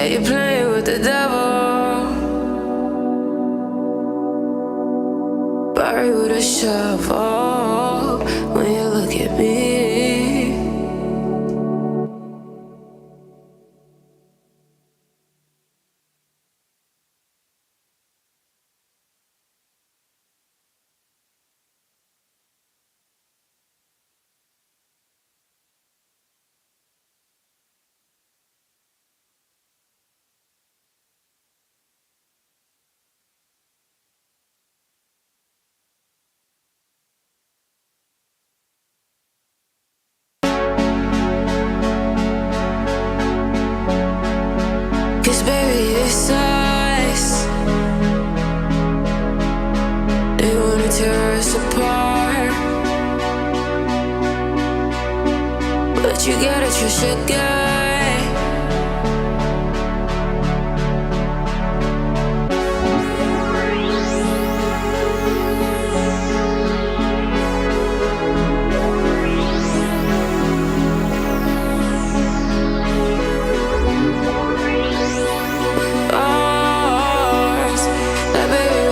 Yeah, you're playing with the devil. Bury with a shovel when you look at me. Cause baby, it's us. They wanna tear us apart, but you gotta trust your gut.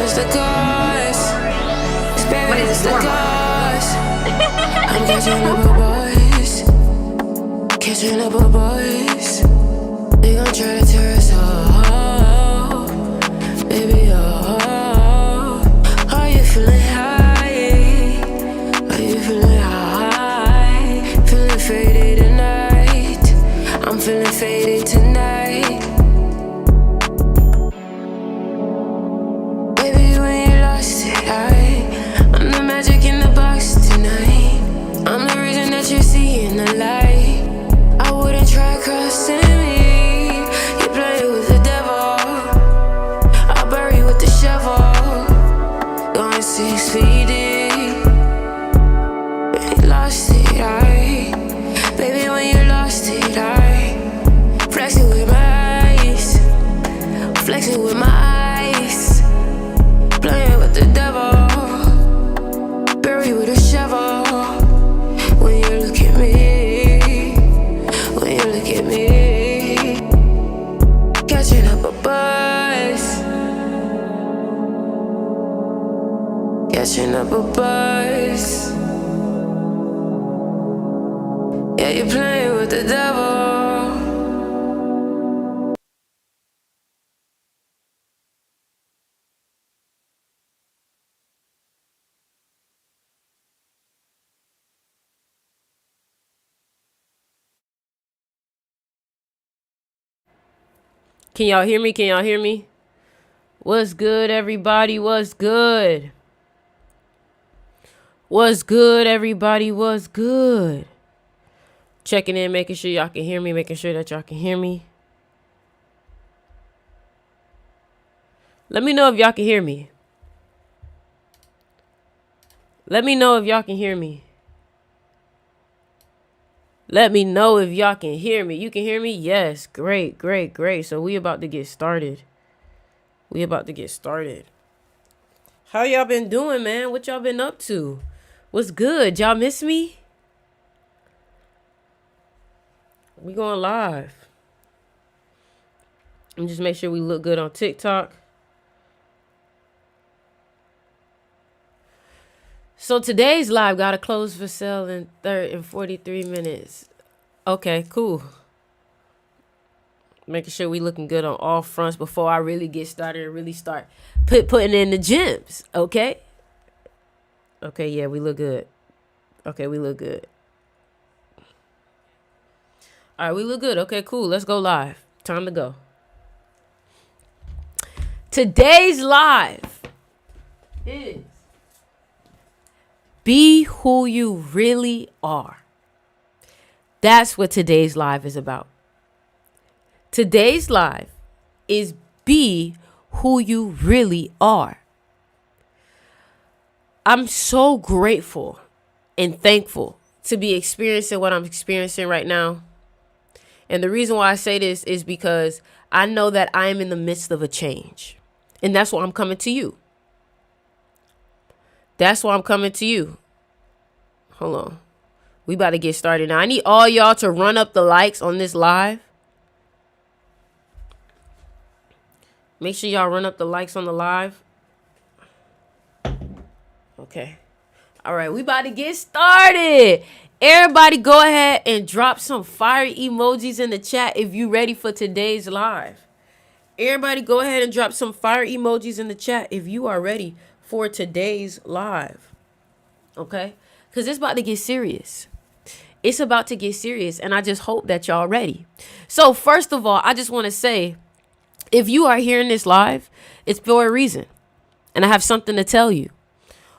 The cause, baby, it's the cause. I'm catching up with boys, catching up with boys. They gon' try to tear us all, baby, oh. Are you feeling high? Are you feeling high? Feeling faded tonight. I'm feeling faded tonight. I'm the magic in the box tonight. I'm the reason that you're seeing the light. I wouldn't try crossing me. You play with the devil. I'll bury you with the shovel. Going 6 feet deep. When you lost it, baby, when you lost it, flex it with my eyes. Flex it with my eyes. Playing with the devil. Bury with a shovel. When you look at me. When you look at me. Catching up a buzz. Catching up a buzz. Yeah, you're playing with the devil. Can y'all hear me? Can y'all hear me? What's good, everybody? What's good? What's good, everybody? What's good? Checking in, making sure y'all can hear me, making sure that y'all can hear me. Let me know if y'all can hear me. Let me know if y'all can hear me. Let me know if y'all can hear me. You can hear me? Yes. Great, great, great. So we about to get started. We about to get started. How y'all been doing, man? What y'all been up to? What's good? Y'all miss me? We going live. Let me just make sure we look good on TikTok. So today's live got to close for sale in 43 minutes. Okay, cool. Making sure we looking good on all fronts before I really get started and really start putting in the gems. Okay. Okay, yeah, we look good. Okay, we look good. All right, we look good. Okay, cool. Let's go live. Time to go. Today's live is be who you really are. That's what today's live is about. Today's live is be who you really are. I'm so grateful and thankful to be experiencing what I'm experiencing right now. And the reason why I say this is because I know that I am in the midst of a change. And that's why I'm coming to you. That's why I'm coming to you. Hold on. We about to get started now. I need all y'all to run up the likes on this live. Make sure y'all run up the likes on the live. Okay. All right, we about to get started. Everybody go ahead and drop some fire emojis in the chat if you ready for today's live. Everybody go ahead and drop some fire emojis in the chat if you are ready for today's live. Okay? Because it's about to get serious. It's about to get serious, and I just hope that y'all ready. So first of all, I just want to say, if you are hearing this live, it's for a reason, and I have something to tell you.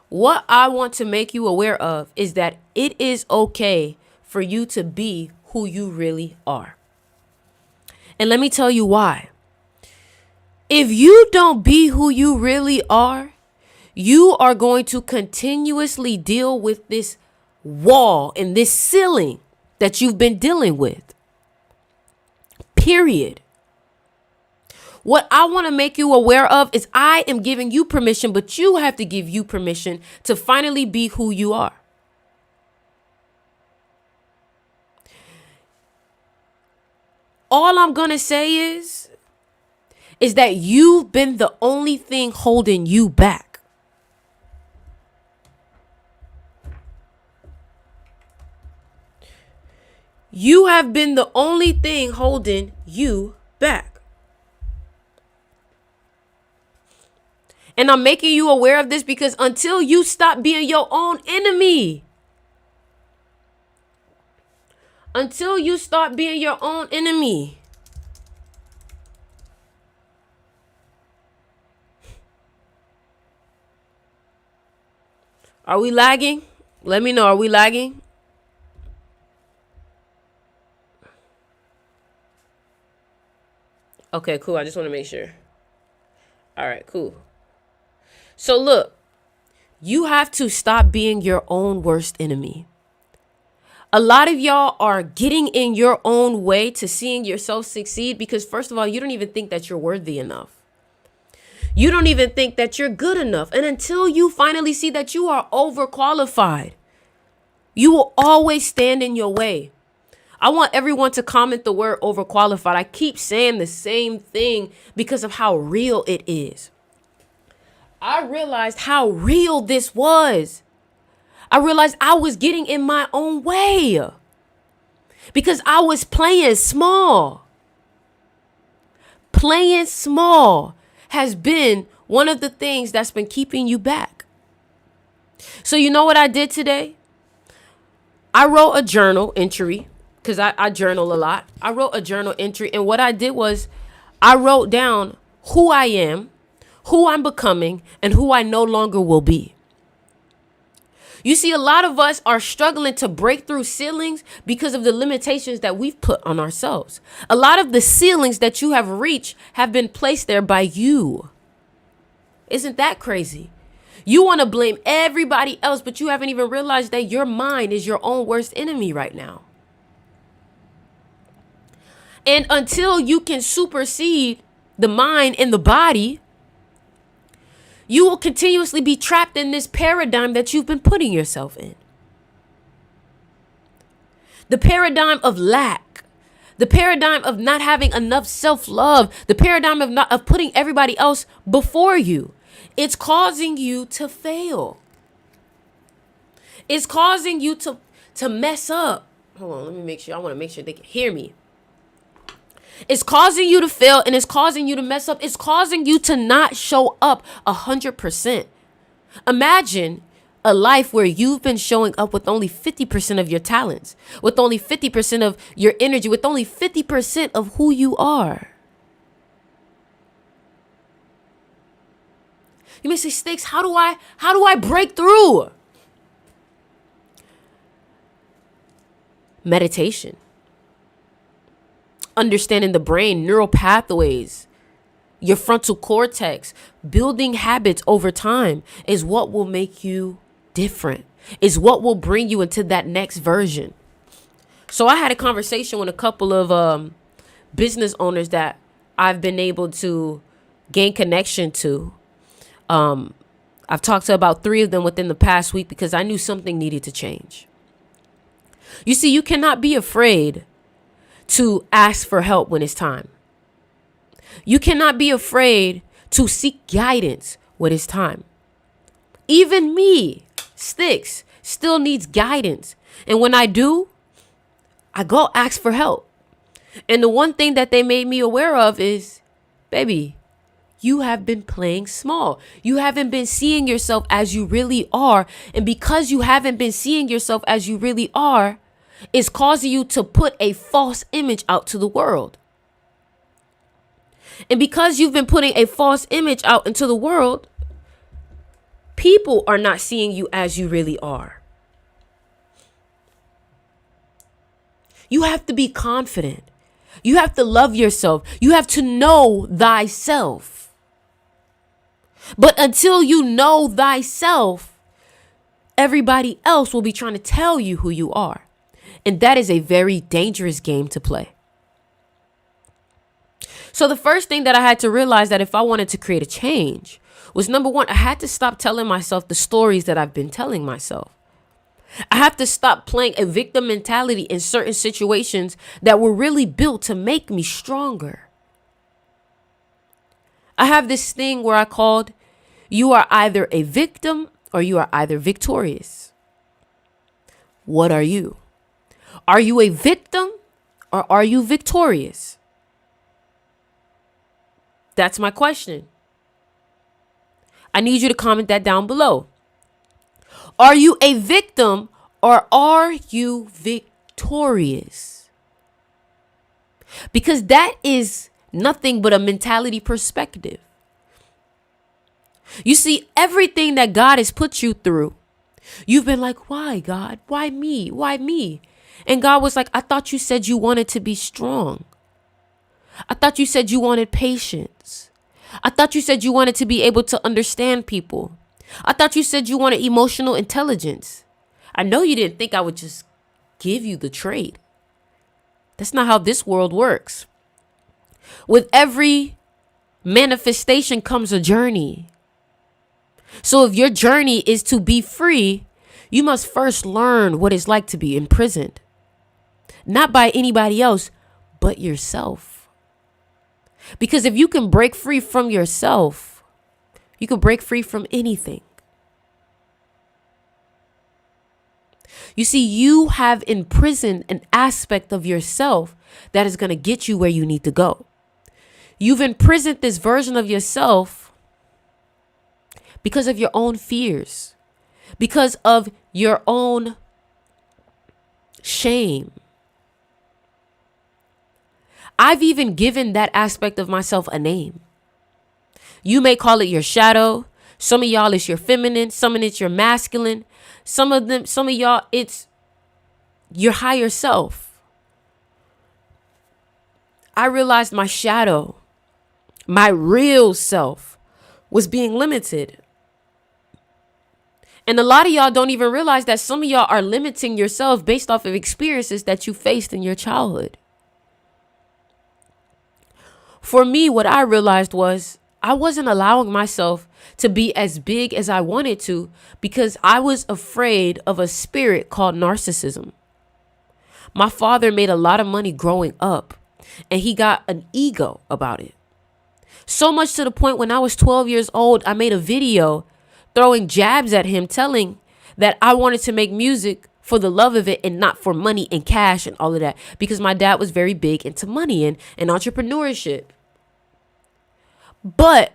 What I want to make you aware of is that it is okay for you to be who you really are. And let me tell you why. If you don't be who you really are, you are going to continuously deal with this wall and this ceiling that you've been dealing with. Period. What I want to make you aware of is I am giving you permission, but you have to give you permission to finally be who you are. All I'm going to say is that you've been the only thing holding you back. You have been the only thing holding you back. And I'm making you aware of this because until you stop being your own enemy, until you start being your own enemy, are we lagging? Let me know. Are we lagging? Okay, cool. I just want to make sure. All right, cool. So look, you have to stop being your own worst enemy. A lot of y'all are getting in your own way to seeing yourself succeed because, first of all, you don't even think that you're worthy enough. You don't even think that you're good enough. And until you finally see that you are overqualified, you will always stand in your way. I want everyone to comment the word overqualified. I keep saying the same thing because of how real it is. I realized how real this was. I realized I was getting in my own way because I was playing small. Playing small has been one of the things that's been keeping you back. So you know what I did today? I wrote a journal entry because I journal a lot. I wrote a journal entry, and what I did was I wrote down who I am, who I'm becoming, and who I no longer will be. You see, a lot of us are struggling to break through ceilings because of the limitations that we've put on ourselves. A lot of the ceilings that you have reached have been placed there by you. Isn't that crazy? You want to blame everybody else, but you haven't even realized that your mind is your own worst enemy right now. And until you can supersede the mind and the body, you will continuously be trapped in this paradigm that you've been putting yourself in. The paradigm of lack, the paradigm of not having enough self-love, the paradigm of putting everybody else before you. It's causing you to fail. It's causing you to mess up. Hold on, let me make sure. I want to make sure they can hear me. It's causing you to fail, and it's causing you to mess up. It's causing you to not show up 100%. Imagine a life where you've been showing up with only 50% of your talents, with only 50% of your energy, with only 50% of who you are. You may say, Sticks, how do I break through? Meditation. Understanding the brain, neural pathways, your frontal cortex, building habits over time is what will make you different, is what will bring you into that next version. So I had a conversation with a couple of business owners that I've been able to gain connection to. I've talked to about 3 of them within the past week because I knew something needed to change. You see, you cannot be afraid to ask for help when it's time. You cannot be afraid to seek guidance when it's time. Even me, Sticks, still needs guidance. And when I do, I go ask for help. And the one thing that they made me aware of is, baby, you have been playing small. You haven't been seeing yourself as you really are. And because you haven't been seeing yourself as you really are, it's causing you to put a false image out to the world. And because you've been putting a false image out into the world, people are not seeing you as you really are. You have to be confident. You have to love yourself. You have to know thyself. But until you know thyself, everybody else will be trying to tell you who you are. And that is a very dangerous game to play. So the first thing that I had to realize that if I wanted to create a change was, number one, I had to stop telling myself the stories that I've been telling myself. I have to stop playing a victim mentality in certain situations that were really built to make me stronger. I have this thing where I called, you are either a victim or you are either victorious. What are you? Are you a victim or are you victorious? That's my question. I need you to comment that down below. Are you a victim or are you victorious? Because that is nothing but a mentality perspective. You see, everything that God has put you through, you've been like, why, God? Why me? Why me? And God was like, I thought you said you wanted to be strong. I thought you said you wanted patience. I thought you said you wanted to be able to understand people. I thought you said you wanted emotional intelligence. I know you didn't think I would just give you the trait. That's not how this world works. With every manifestation comes a journey. So if your journey is to be free, you must first learn what it's like to be imprisoned. Not by anybody else, but yourself. Because if you can break free from yourself, you can break free from anything. You see, you have imprisoned an aspect of yourself that is going to get you where you need to go. You've imprisoned this version of yourself because of your own fears, because of your own shame. I've even given that aspect of myself a name. You may call it your shadow. Some of y'all it's your feminine. Some of it's your masculine. Some of y'all it's your higher self. I realized my shadow, my real self, was being limited. And a lot of y'all don't even realize that some of y'all are limiting yourself based off of experiences that you faced in your childhood. For me, what I realized was I wasn't allowing myself to be as big as I wanted to because I was afraid of a spirit called narcissism. My father made a lot of money growing up and he got an ego about it. So much to the point when I was 12 years old, I made a video throwing jabs at him, telling that I wanted to make music for the love of it and not for money and cash and all of that, because my dad was very big into money and entrepreneurship. But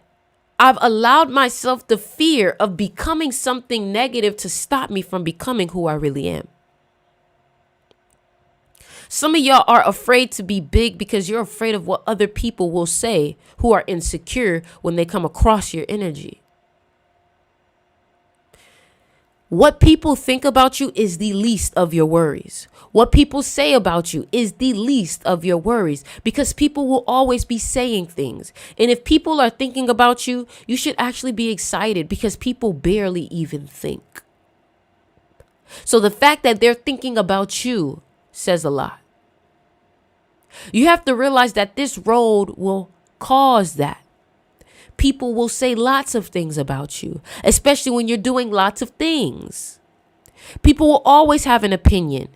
I've allowed myself the fear of becoming something negative to stop me from becoming who I really am. Some of y'all are afraid to be big because you're afraid of what other people will say who are insecure when they come across your energy. What people think about you is the least of your worries. What people say about you is the least of your worries, because people will always be saying things. And if people are thinking about you, you should actually be excited because people barely even think. So the fact that they're thinking about you says a lot. You have to realize that this road will cause that. People will say lots of things about you, especially when you're doing lots of things. People will always have an opinion.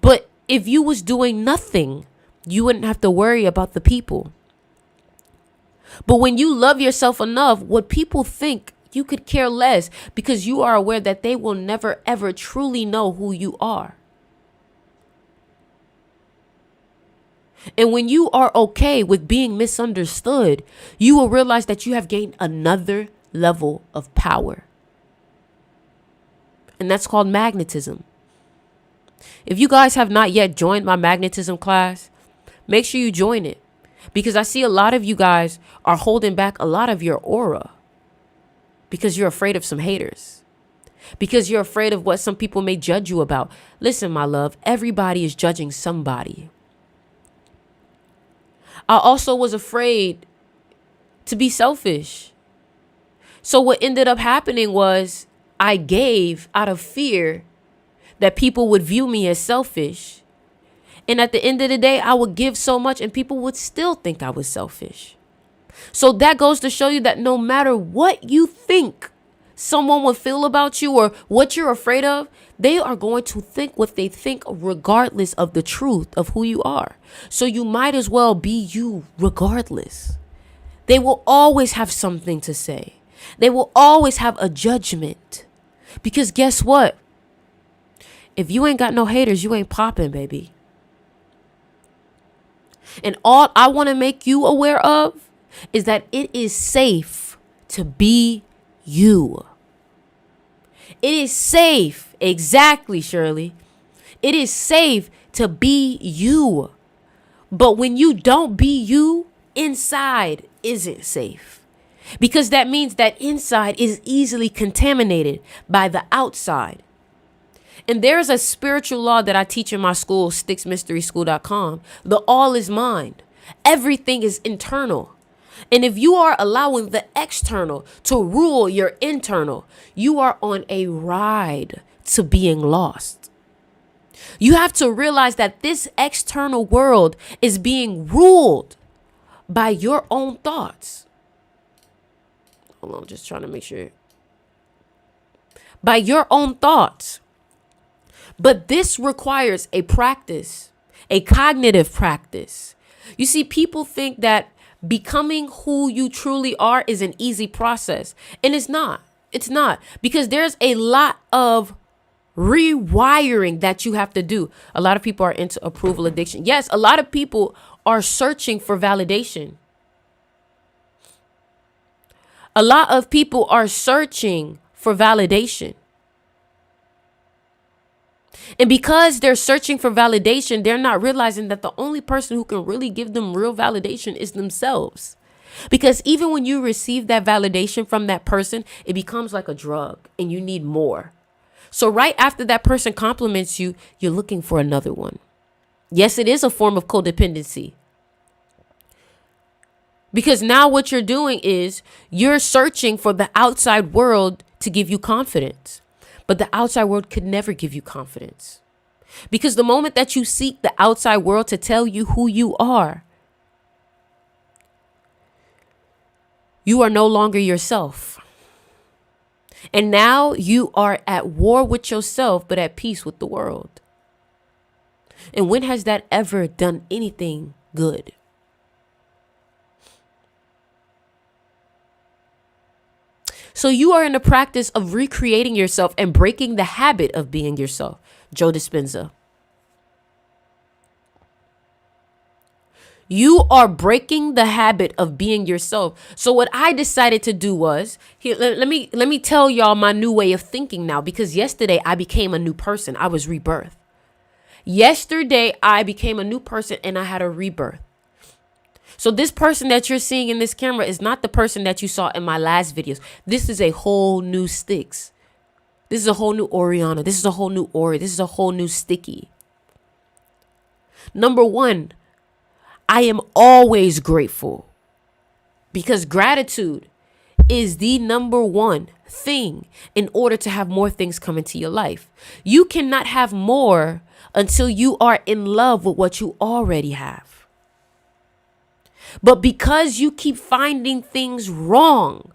But if you was doing nothing, you wouldn't have to worry about the people. But when you love yourself enough, what people think, you could care less, because you are aware that they will never, ever truly know who you are. And when you are okay with being misunderstood, you will realize that you have gained another level of power. And that's called magnetism. If you guys have not yet joined my magnetism class, make sure you join it. Because I see a lot of you guys are holding back a lot of your aura. Because you're afraid of some haters. Because you're afraid of what some people may judge you about. Listen, my love, everybody is judging somebody. I also was afraid to be selfish. So what ended up happening was I gave out of fear that people would view me as selfish. And at the end of the day, I would give so much and people would still think I was selfish. So that goes to show you that no matter what you think someone would feel about you or what you're afraid of, they are going to think what they think regardless of the truth of who you are. So you might as well be you regardless. They will always have something to say. They will always have a judgment. Because guess what? If you ain't got no haters, you ain't popping, baby. And all I want to make you aware of is that it is safe to be you. It is safe. Exactly, Shirley. It is safe to be you. But when you don't be you, inside isn't safe. Because that means that inside is easily contaminated by the outside. And there's a spiritual law that I teach in my school, SticksMysterySchool.com. The all is mind. Everything is internal. And if you are allowing the external to rule your internal, you are on a ride to being lost. You have to realize that this external world is being ruled by your own thoughts. Hold on, I'm just trying to make sure. By your own thoughts. But this requires a practice, a cognitive practice. You see, people think that becoming who you truly are is an easy process. And it's not. It's not. Because there's a lot of rewiring that you have to do. A lot of people are into approval addiction. Yes, a lot of people are searching for validation. A lot of people are searching for validation. And because they're searching for validation, they're not realizing that the only person who can really give them real validation is themselves. Because even when you receive that validation from that person, it becomes like a drug and you need more. So right after that person compliments you, you're looking for another one. Yes, it is a form of codependency. Because now what you're doing is you're searching for the outside world to give you confidence. But the outside world could never give you confidence. Because the moment that you seek the outside world to tell you who you are no longer yourself. And now you are at war with yourself, but at peace with the world. And when has that ever done anything good? So you are in the practice of recreating yourself and breaking the habit of being yourself. Joe Dispenza. You are breaking the habit of being yourself. So what I decided to do was, here, let me tell y'all my new way of thinking now, because yesterday I became a new person. I was rebirthed. Yesterday I became a new person and I had a rebirth. So this person that you're seeing in this camera is not the person that you saw in my last videos. This is a whole new Sticks. This is a whole new Oriana. This is a whole new Ori. This is a whole new Sticky. Number one, I am always grateful, because gratitude is the number one thing in order to have more things come into your life. You cannot have more until you are in love with what you already have. But because you keep finding things wrong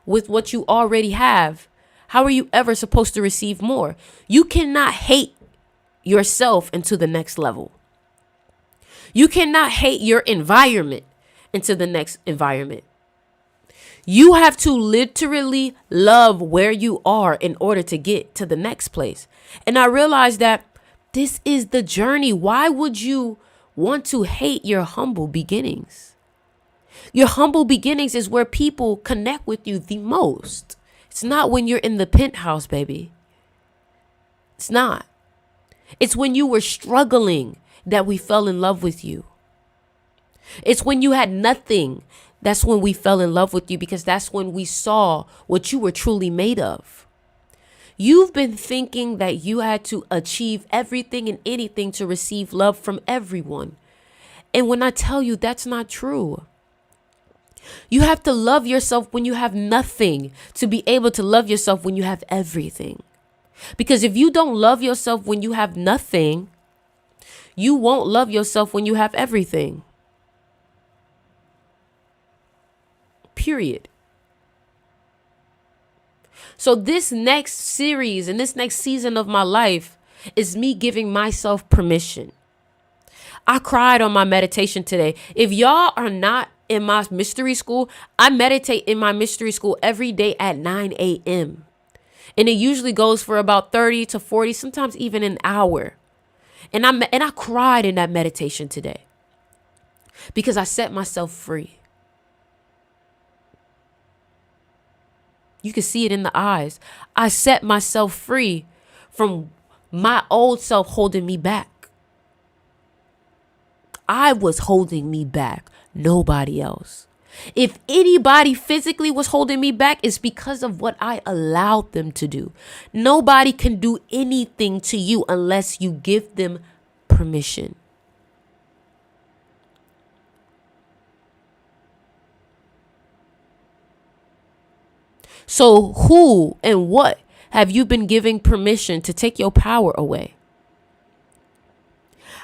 with what you already have, how are you ever supposed to receive more? You cannot hate yourself into the next level. You cannot hate your environment into the next environment. You have to literally love where you are in order to get to the next place. And I realized that this is the journey. Why would you want to hate your humble beginnings? Your humble beginnings is where people connect with you the most. It's not when you're in the penthouse, baby. It's not. It's when you were struggling that we fell in love with you. It's when you had nothing. That's when we fell in love with you, because that's when we saw what you were truly made of. You've been thinking that you had to achieve everything and anything to receive love from everyone. And when I tell you that's not true, you have to love yourself when you have nothing to be able to love yourself when you have everything. Because if you don't love yourself when you have nothing, you won't love yourself when you have everything. Period. So this next series and this next season of my life is me giving myself permission. I cried on my meditation today. If y'all are not in my mystery school, I meditate in my mystery school every day at 9 a.m. And it usually goes for about 30 to 40, sometimes even an hour. And I cried in that meditation today because I set myself free. You can see it in the eyes. I set myself free from my old self holding me back. I was holding me back, nobody else. If anybody physically was holding me back, it's because of what I allowed them to do. Nobody can do anything to you unless you give them permission. So who and what have you been giving permission to take your power away?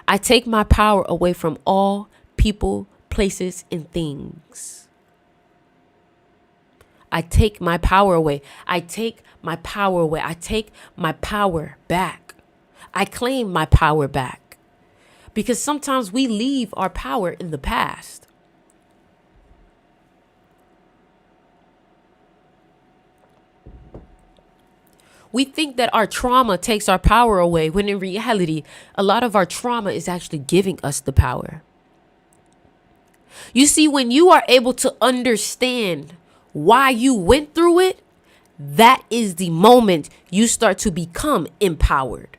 I take my power away from all people, places, and things. I take my power away. I take my power away. I take my power back. I claim my power back. Because sometimes we leave our power in the past. We think that our trauma takes our power away, when in reality, a lot of our trauma is actually giving us the power. You see, when you are able to understand why you went through it, that is the moment you start to become empowered.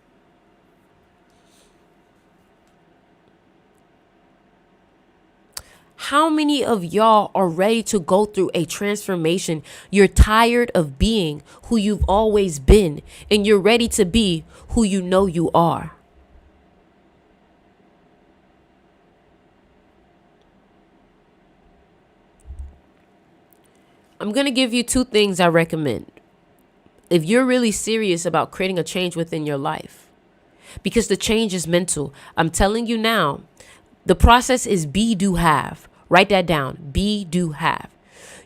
How many of y'all are ready to go through a transformation? You're tired of being who you've always been, and you're ready to be who you know you are. I'm going to give you 2 things I recommend if you're really serious about creating a change within your life, because the change is mental. I'm telling you now, the process is be, do, have. Write that down. Be, do, have.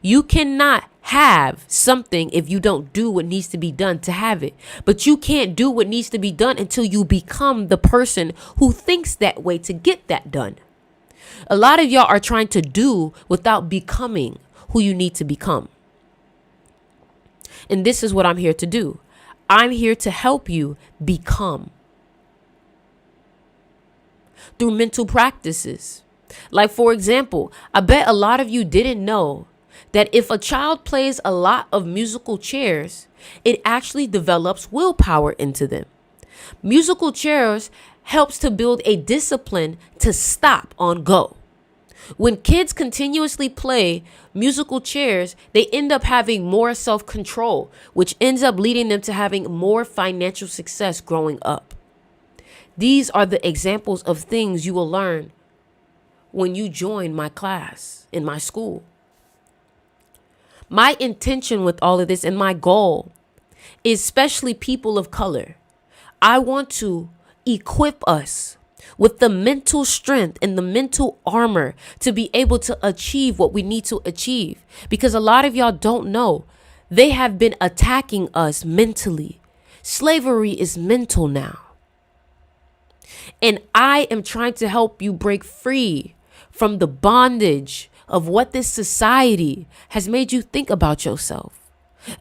You cannot have something if you don't do what needs to be done to have it. But you can't do what needs to be done until you become the person who thinks that way to get that done. A lot of y'all are trying to do without becoming who you need to become. And this is what I'm here to do. I'm here to help you become through mental practices. Like, for example, I bet a lot of you didn't know that if a child plays a lot of musical chairs, it actually develops willpower into them. Musical chairs helps to build a discipline to stop on go. When kids continuously play musical chairs, they end up having more self-control, which ends up leading them to having more financial success growing up. These are the examples of things you will learn when you join my class in my school. My intention with all of this and my goal, especially people of color, I want to equip us with the mental strength and the mental armor to be able to achieve what we need to achieve. Because a lot of y'all don't know, they have been attacking us mentally. Slavery is mental now. And I am trying to help you break free from the bondage of what this society has made you think about yourself.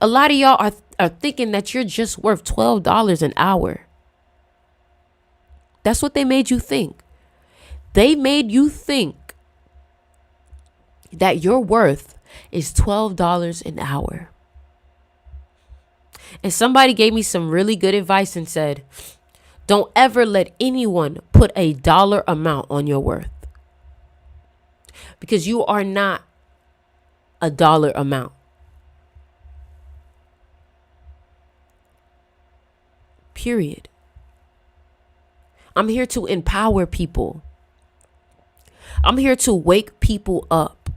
A lot of y'all are thinking that you're just worth $12 an hour. That's what they made you think. They made you think that your worth is $12 an hour. And somebody gave me some really good advice and said, don't ever let anyone put a dollar amount on your worth. Because you are not a dollar amount. Period. I'm here to empower people. I'm here to wake people up.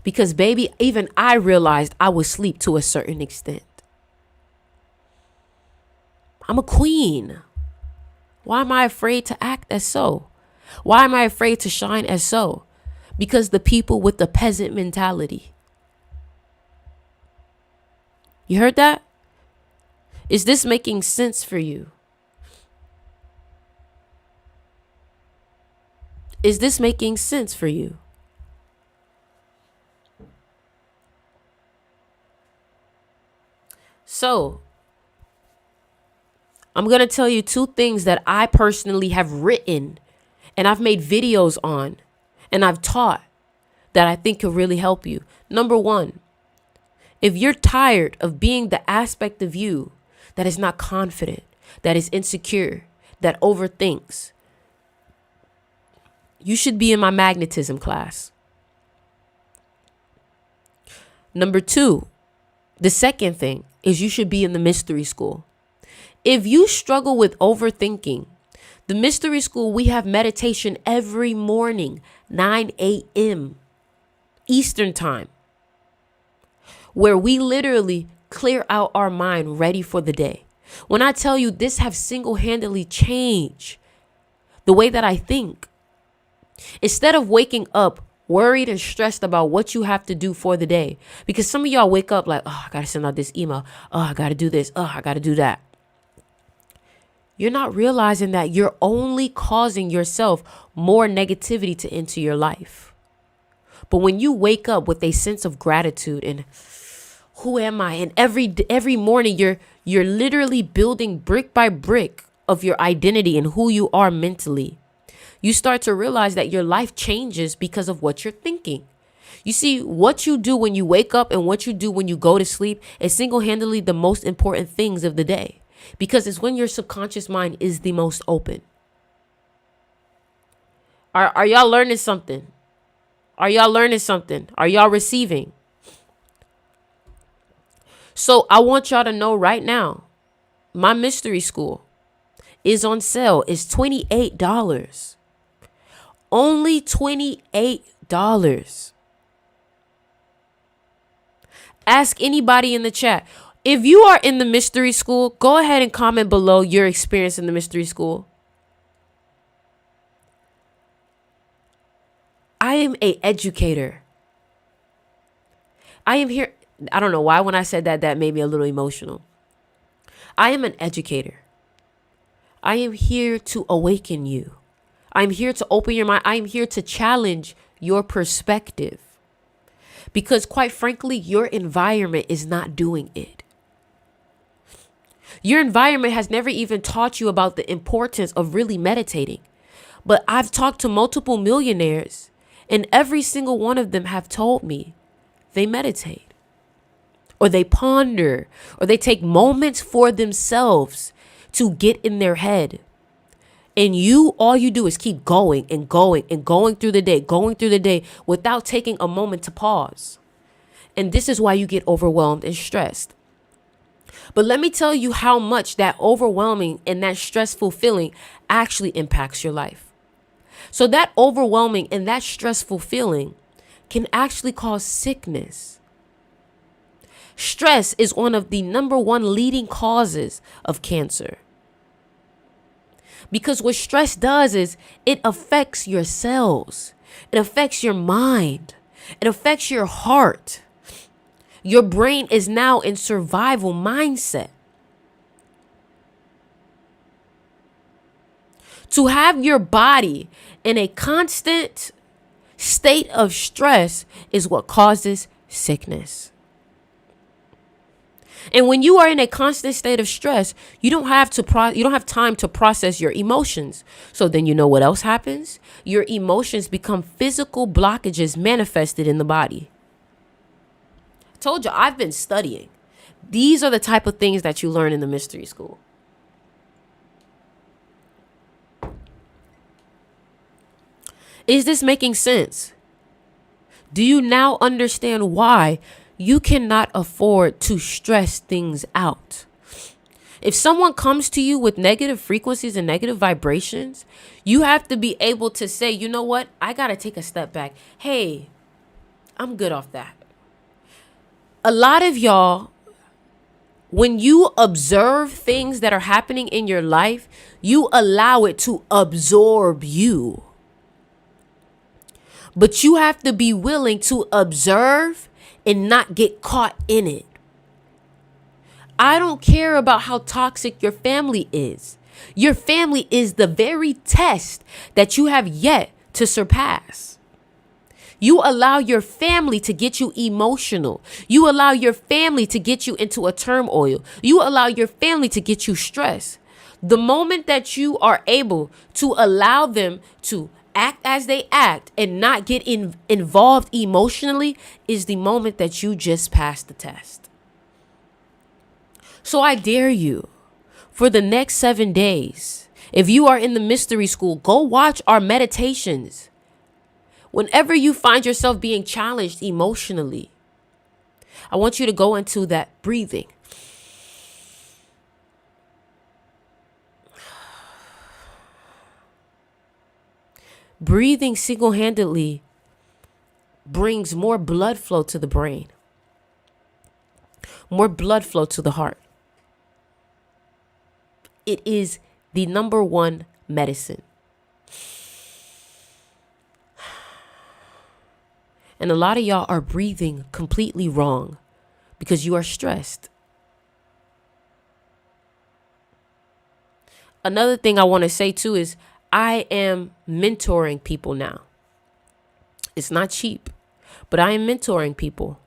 Because, baby, even I realized I was asleep to a certain extent. I'm a queen. Why am I afraid to act as so? Why am I afraid to shine as so? Because the people with the peasant mentality. You heard that? Is this making sense for you? Is this making sense for you? So, I'm going to tell you 2 things that I personally have written and I've made videos on and I've taught that I think could really help you. Number 1, if you're tired of being the aspect of you that is not confident, that is insecure, that overthinks, you should be in my magnetism class. Number 2, the second thing is you should be in the mystery school. If you struggle with overthinking, the mystery school, we have meditation every morning, 9 a.m. Eastern time, where we literally clear out our mind ready for the day. When I tell you this have single-handedly changed the way that I think. Instead of waking up worried and stressed about what you have to do for the day, because some of y'all wake up like, oh, I got to send out this email. Oh, I got to do this. Oh, I got to do that. You're not realizing that you're only causing yourself more negativity to enter your life. But when you wake up with a sense of gratitude and who am I? And every morning you're literally building brick by brick of your identity and who you are mentally. You start to realize that your life changes because of what you're thinking. You see, what you do when you wake up and what you do when you go to sleep is single-handedly the most important things of the day. Because it's when your subconscious mind is the most open. Are y'all learning something? Are y'all learning something? Are y'all receiving? So I want y'all to know right now, my mystery school is on sale. It's $28. Only $28. Ask anybody in the chat. If you are in the mystery school, go ahead and comment below your experience in the mystery school. I am an educator. I am here. I don't know why when I said that made me a little emotional. I am an educator. I am here to awaken you. I'm here to open your mind. I'm here to challenge your perspective. Because quite frankly, your environment is not doing it. Your environment has never even taught you about the importance of really meditating. But I've talked to multiple millionaires, and every single one of them have told me they meditate, or they ponder, or they take moments for themselves to get in their head. And all you do is keep going and going and going through the day without taking a moment to pause. And this is why you get overwhelmed and stressed. But let me tell you how much that overwhelming and that stressful feeling actually impacts your life. So that overwhelming and that stressful feeling can actually cause sickness. Stress is one of the number 1 leading causes of cancer. Because what stress does is it affects your cells. It affects your mind. It affects your heart. Your brain is now in survival mindset. To have your body in a constant state of stress is what causes sickness. And when you are in a constant state of stress, you don't have time to process your emotions. So then you know what else happens? Your emotions become physical blockages manifested in the body. I told you, I've been studying. These are the type of things that you learn in the mystery school. Is this making sense? Do you now understand why you cannot afford to stress things out? If someone comes to you with negative frequencies and negative vibrations, you have to be able to say, you know what? I got to take a step back. Hey, I'm good off that. A lot of y'all, when you observe things that are happening in your life, you allow it to absorb you. But you have to be willing to observe and not get caught in it. I don't care about how toxic your family is. Your family is the very test that you have yet to surpass. You allow your family to get you emotional. You allow your family to get you into a turmoil. You allow your family to get you stressed. The moment that you are able to allow them to act as they act and not get involved emotionally is the moment that you just passed the test. So I dare you, for the next 7 days, if you are in the mystery school, go watch our meditations. Whenever you find yourself being challenged emotionally, I want you to go into that breathing. Breathing single-handedly brings more blood flow to the brain, more blood flow to the heart. It is the number one medicine. And a lot of y'all are breathing completely wrong because you are stressed. Another thing I want to say too is I am mentoring people now. It's not cheap, but I am mentoring people.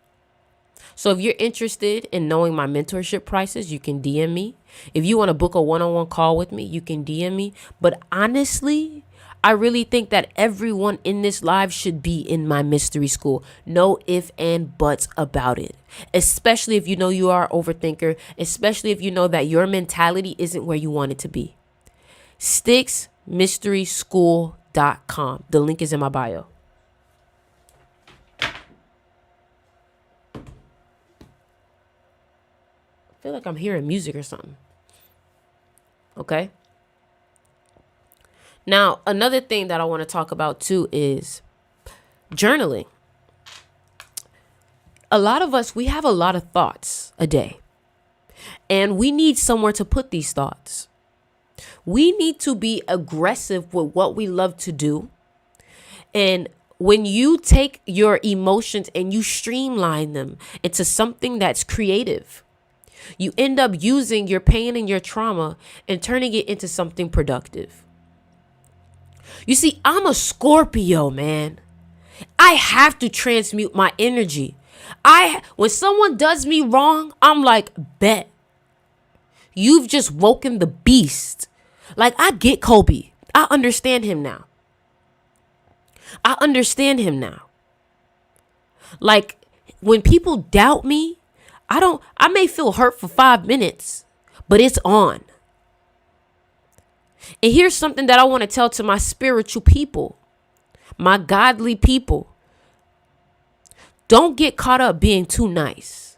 So if you're interested in knowing my mentorship prices, you can DM me. If you want to book a one-on-one call with me, you can DM me. But honestly, I really think that everyone in this live should be in my mystery school. No ifs and buts about it. Especially if you know you are an overthinker. Especially if you know that your mentality isn't where you want it to be. StixMysterySchool.com. The link is in my bio. I feel like I'm hearing music or something. Okay. Now, another thing that I want to talk about too is journaling. A lot of us, we have a lot of thoughts a day, and we need somewhere to put these thoughts. We need to be aggressive with what we love to do. And when you take your emotions and you streamline them into something that's creative, you end up using your pain and your trauma and turning it into something productive. You see, I'm a Scorpio, man. I have to transmute my energy. When someone does me wrong, I'm like, bet. You've just woken the beast. Like, I get Kobe. I understand him now. Like, when people doubt me, I may feel hurt for 5 minutes, but it's on. And here's something that I want to tell to my spiritual people, my godly people. Don't get caught up being too nice.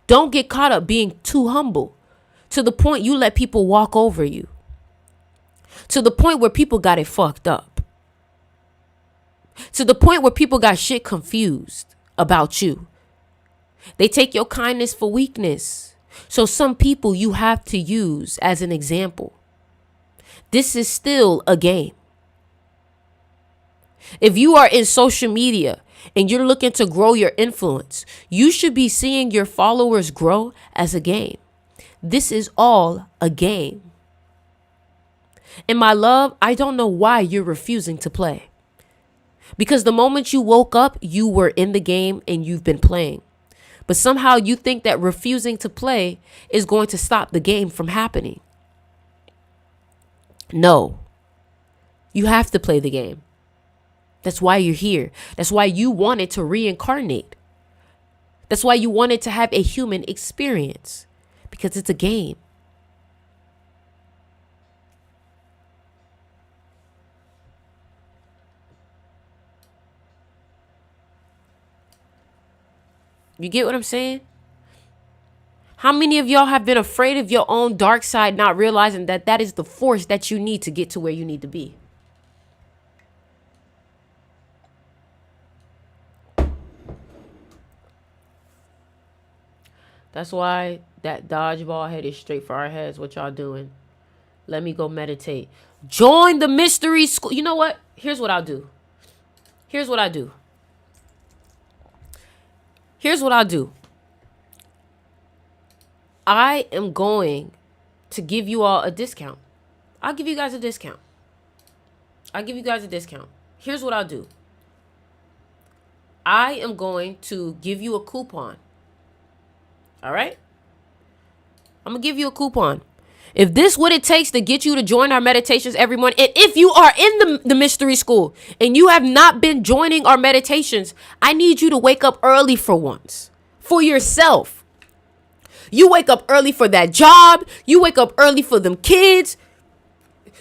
Don't get caught up being too humble to the point you let people walk over you. To the point where people got it fucked up. To the point where people got shit confused about you. They take your kindness for weakness. So some people you have to use as an example. This is still a game. If you are in social media and you're looking to grow your influence, you should be seeing your followers grow as a game. This is all a game. And my love, I don't know why you're refusing to play. Because the moment you woke up, you were in the game and you've been playing. But somehow you think that refusing to play is going to stop the game from happening. No. You have to play the game. That's why you're here. That's why you wanted to reincarnate. That's why you wanted to have a human experience. Because it's a game. You get what I'm saying? How many of y'all have been afraid of your own dark side, not realizing that that is the force that you need to get to where you need to be? That's why that dodgeball head is straight for our heads. What y'all doing? Let me go meditate. Join the mystery school. You know what? Here's what I'll do. Here's what I do. Here's what I'll do. I am going to give you all a discount. I'll give you guys a discount. I'll give you guys a discount. Here's what I'll do. I am going to give you a coupon. All right? I'm going to give you a coupon. If this what it takes to get you to join our meditations every morning, and if you are in the mystery school and you have not been joining our meditations, I need you to wake up early for once. For yourself. You wake up early for that job. You wake up early for them kids.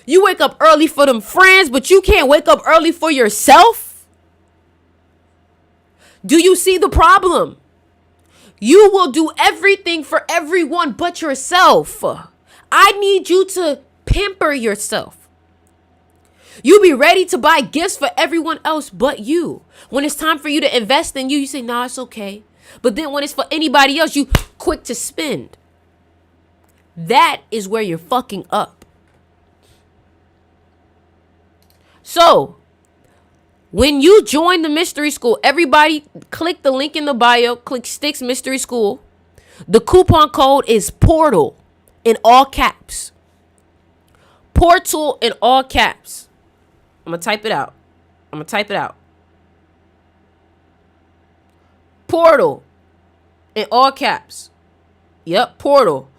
You wake up early for them friends, but you can't wake up early for yourself. Do you see the problem? You will do everything for everyone but yourself. I need you to pamper yourself. You be ready to buy gifts for everyone else but you. When it's time for you to invest in you, you say, nah, it's okay. But then when it's for anybody else, you quick to spend. That is where you're fucking up. So, when you join the mystery school, everybody click the link in the bio, click Sticks Mystery School. The coupon code is PORTAL in all caps. Portal in all caps. I'm going to type it out. Portal in all caps. Yep, portal.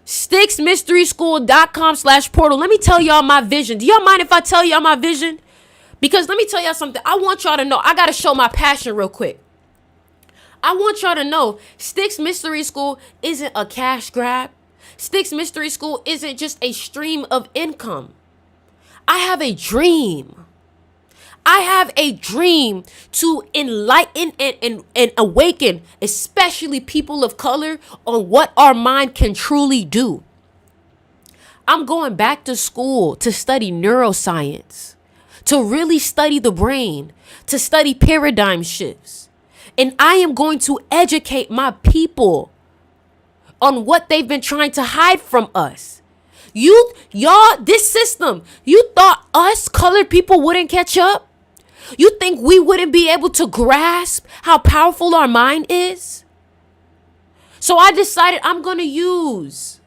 Sticksmysteryschool.com/portal. Let me tell y'all my vision. Do y'all mind if I tell y'all my vision? Because let me tell y'all something. I want y'all to know. I got to show my passion real quick. I want y'all to know Sticks Mystery School isn't a cash grab. Sticks Mystery School isn't just a stream of income. I have a dream. I have a dream to enlighten and awaken, especially people of color, on what our mind can truly do. I'm going back to school to study neuroscience, to really study the brain, to study paradigm shifts. And I am going to educate my people on what they've been trying to hide from us. Y'all, this system, you thought us colored people wouldn't catch up? You think we wouldn't be able to grasp how powerful our mind is? So I decided I'm going to use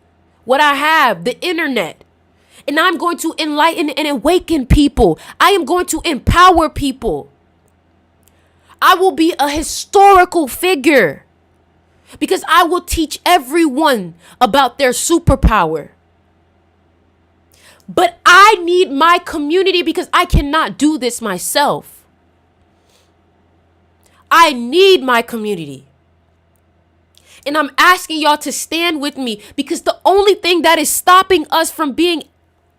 what I have, the internet, and I'm going to enlighten and awaken people. I am going to empower people. I will be a historical figure because I will teach everyone about their superpower. But I need my community because I cannot do this myself. I need my community. And I'm asking y'all to stand with me because the only thing that is stopping us from being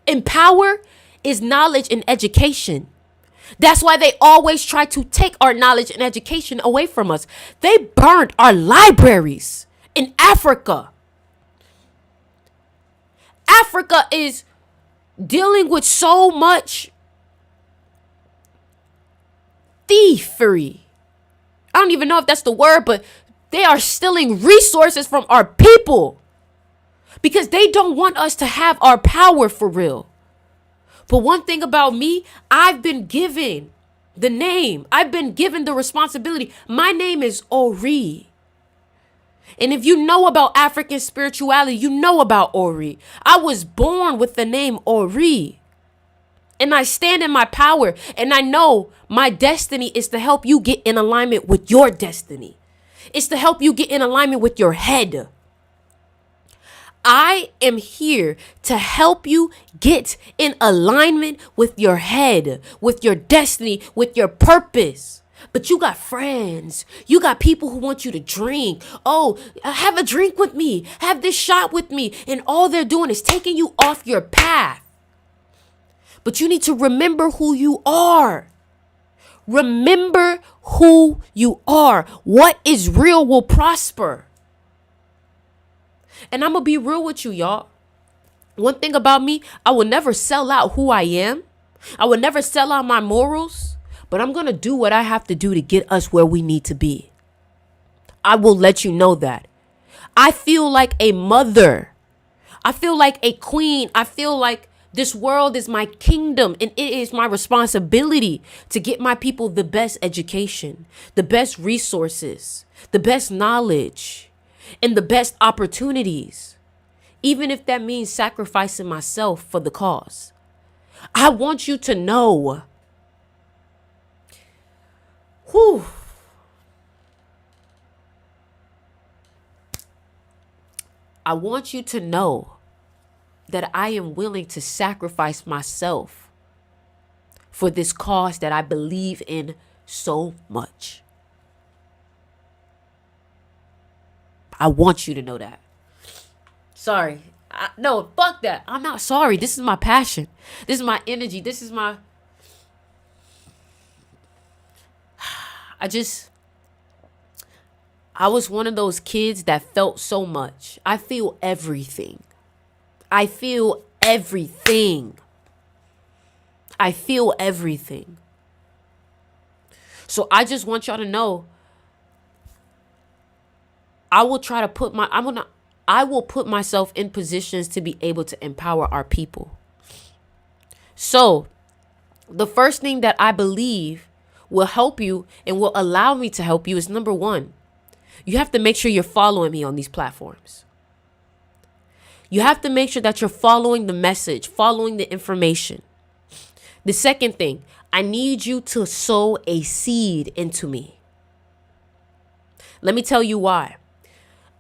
empowered is knowledge and education. That's why they always try to take our knowledge and education away from us. They burned our libraries in Africa. Africa is dealing with so much thievery. I don't even know if that's the word, but they are stealing resources from our people because they don't want us to have our power for real. But one thing about me, I've been given the name. I've been given the responsibility. My name is Ori. And if you know about African spirituality, you know about Ori. I was born with the name Ori. And I stand in my power. And I know my destiny is to help you get in alignment with your destiny. It's to help you get in alignment with your head. I am here to help you get in alignment with your head, with your destiny, with your purpose. But you got friends. You got people who want you to drink. Oh, have a drink with me. Have this shot with me. And all they're doing is taking you off your path. But you need to remember who you are. Remember who you are. What is real will prosper. And I'm going to be real with you, y'all. One thing about me, I will never sell out who I am. I will never sell out my morals. But I'm going to do what I have to do to get us where we need to be. I will let you know that. I feel like a mother. I feel like a queen. I feel like this world is my kingdom, and it is my responsibility to get my people the best education, the best resources, the best knowledge, and the best opportunities, even if that means sacrificing myself for the cause. I want you to know. Whew. I want you to know that I am willing to sacrifice myself for this cause that I believe in so much. I want you to know that. Sorry. No, fuck that. I'm not sorry. This is my passion. This is my energy. This is my... I was one of those kids that felt so much. I feel everything. I feel everything. I feel everything. So I just want y'all to know, I will put myself in positions to be able to empower our people. So the first thing that I believe will help you and will allow me to help you is, number one, you have to make sure you're following me on these platforms. You have to make sure that you're following the message, following the information. The second thing, I need you to sow a seed into me. Let me tell you why.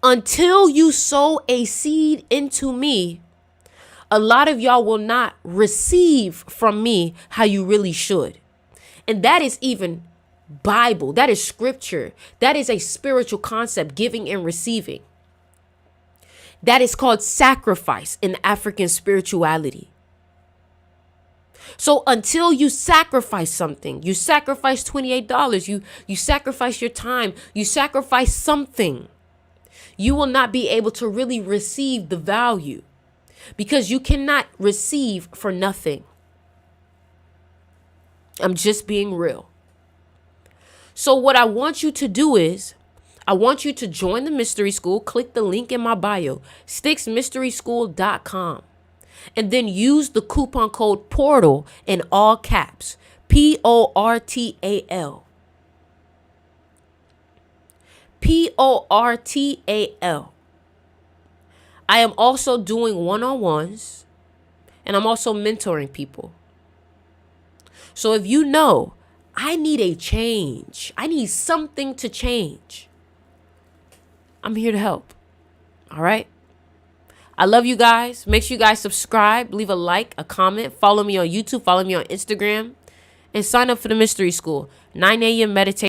Until you sow a seed into me, a lot of y'all will not receive from me how you really should. And that is even Bible. That is scripture. That is a spiritual concept, giving and receiving. That is called sacrifice in African spirituality. So until you sacrifice something, you sacrifice $28, you sacrifice your time, you sacrifice something, you will not be able to really receive the value, because you cannot receive for nothing. I'm just being real. So what I want you to do is, I want you to join the mystery school. Click the link in my bio, sticksmysteryschool.com. And then use the coupon code PORTAL in all caps. PORTAL. PORTAL. I am also doing one-on-ones, and I'm also mentoring people. So if you know, I need a change, I need something to change, I'm here to help. All right. I love you guys. Make sure you guys subscribe, leave a like, a comment, follow me on YouTube, follow me on Instagram, and sign up for the mystery school. 9 a.m. meditation.